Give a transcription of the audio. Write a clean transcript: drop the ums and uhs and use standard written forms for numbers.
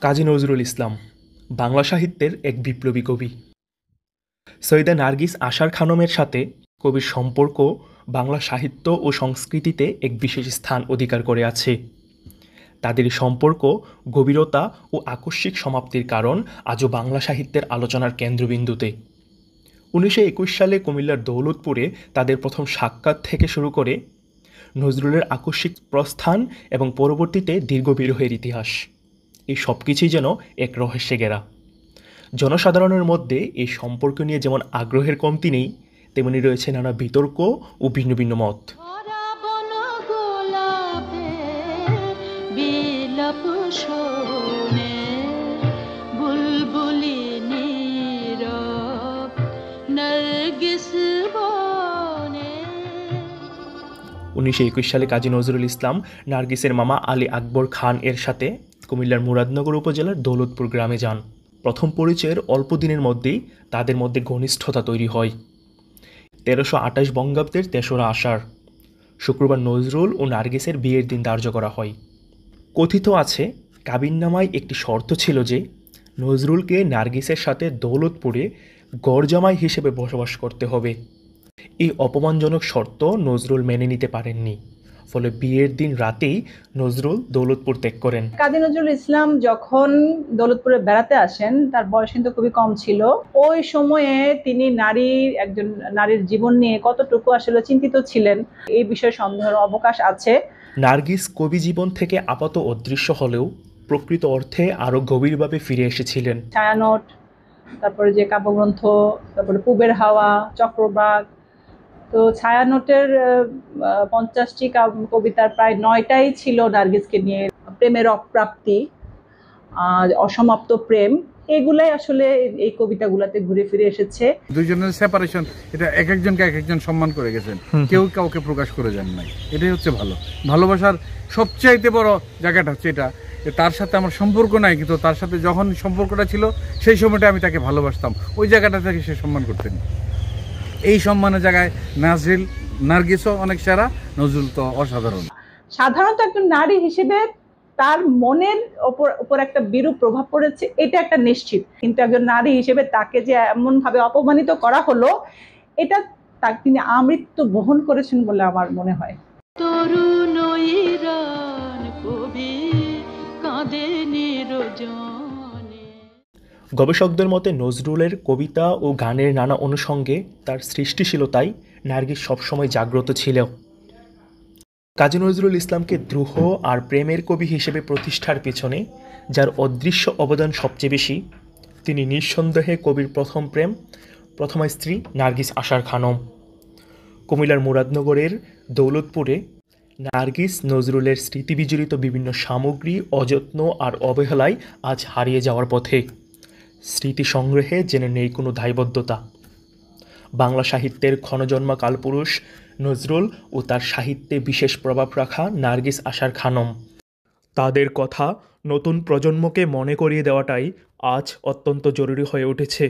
কাজী নজরুল ইসলাম বাংলা সাহিত্যের এক বিপ্লবী কবি। সৈয়দা নার্গিস আশার খানমের সাথে কবির সম্পর্ক বাংলা সাহিত্য ও সংস্কৃতিতে এক বিশেষ স্থান অধিকার করে আছে। তাদের সম্পর্ক গভীরতা ও আকস্মিক সমাপ্তির কারণ আজও বাংলা সাহিত্যের আলোচনার কেন্দ্রবিন্দুতে। 1921 সালে কুমিল্লার দৌলতপুরে তাদের প্রথম সাক্ষাৎ থেকে শুরু করে নজরুলের আকস্মিক প্রস্থান এবং পরবর্তীতে দীর্ঘ বিরহের ইতিহাস, এই সব কিছুই যেন এক রহস্যে ঘেরা। জনসাধারণের মধ্যে এই সম্পর্ক নিয়ে যেমন আগ্রহের কমতি নেই, তেমনি রয়েছে নানা বিতর্ক ও ভিন্ন ভিন্ন মত। উনিশশো 21 সালে কাজী নজরুল ইসলাম নার্গিসের মামা আলী আকবর খান এর সাথে কুমিল্লার মুরাদনগর উপজেলার দৌলতপুর গ্রামে যান। প্রথম পরিচয়ের অল্প দিনের মধ্যেই তাদের মধ্যে ঘনিষ্ঠতা তৈরি হয়। 1328 বঙ্গাব্দের 3রা আষাঢ় শুক্রবার নজরুল ও নার্গিসের বিয়ের দিন ধার্য করা হয়। কথিত আছে, কাবিননামায় একটি শর্ত ছিল যে নজরুলকে নার্গিসের সাথে দৌলতপুরে গড়জামাই হিসেবে বসবাস করতে হবে। এই অপমানজনক শর্ত নজরুল মেনে নিতে পারেননি, ফলে বিয়ের দিন রাতেই নজরুল দৌলতপুর ত্যাগ করেন। কাজী নজরুল ইসলাম যখন দৌলতপুরে বেড়াতে আসেন, তার বয়স কিন্তু খুবই কম ছিল। ওই সময়ে তিনি একজন নারীর জীবন নিয়ে কতটুকু আসলে চিন্তিত ছিলেন, এই বিষয়ে সন্দেহের অবকাশ আছে। নার্গিস কবি জীবন থেকে আপাত অদৃশ্য হলেও প্রকৃত অর্থে আরো গভীরভাবে ফিরে এসেছিলেন। ছায়ানট, তারপরে যে কাব্যগ্রন্থ, তারপরে পুবের হাওয়া, চক্রবাক। তো ছায়ানটের 50টি কবিতার প্রায় 9টাই ছিল নার্গিসকে নিয়ে। প্রেমের অপ্রাপ্তি, অসমাপ্ত প্রেম, এগুলাই আসলে এই কবিতাগুলোতে ঘুরে ফিরে এসেছে। দুইজনের সেপারেশন, এটা এক একজনকে এক একজন সম্মান করে গেছেন, কেউ কাউকে প্রকাশ করে যান নাই। এটাই হচ্ছে ভালোবাসার সবচাইতে বড় জায়গাটা হচ্ছে এটা। তার সাথে আমার সম্পর্ক নাই, কিন্তু তার সাথে যখন সম্পর্কটা ছিল সেই সময়টা আমি তাকে ভালোবাসতাম, ওই জায়গাটা থেকে সে সম্মান করতেন। এই সম্মানের জায়গায় নার্গিসও অনেক সেরা, নজরুল তো অসাধারণ। সাধারণত একজন নারী হিসেবে তার মনের উপর একটা বিরূপ প্রভাব পড়েছে, এটা একটা নিশ্চিত। কিন্তু একজন নারী হিসেবে তাকে যে এমন ভাবে অপমানিত করা হলো, এটা তিনি আমৃত্যু বহন করেছেন বলে আমার মনে হয়। গবেষকদের মতে নজরুলের কবিতা ও গানের নানা অনুষঙ্গে তার সৃষ্টিশীলতায় নার্গিস সবসময় জাগ্রত ছিল। কাজী নজরুল ইসলামকে দ্রোহ আর প্রেমের কবি হিসেবে প্রতিষ্ঠার পেছনে যার অদৃশ্য অবদান সবচেয়ে বেশি, তিনি নিঃসন্দেহে কবির প্রথম প্রেম, প্রথমা স্ত্রী নার্গিস আশার খানম। কুমিল্লার মুরাদনগরের দৌলতপুরে নার্গিস নজরুলের স্মৃতিবিজড়িত বিভিন্ন সামগ্রী অযত্ন আর অবহেলায় আজ হারিয়ে যাওয়ার পথে। স্মৃতি সংগ্রহে জেনে নেই কোনো দায়বদ্ধতা। বাংলা সাহিত্যের ক্ষণজন্মা কালপুরুষ নজরুল ও তার সাহিত্যে বিশেষ প্রভাব রাখা নার্গিস আশার খানম, তাদের কথা নতুন প্রজন্মকে মনে করিয়ে দেওয়াটাই আজ অত্যন্ত জরুরি হয়ে উঠেছে।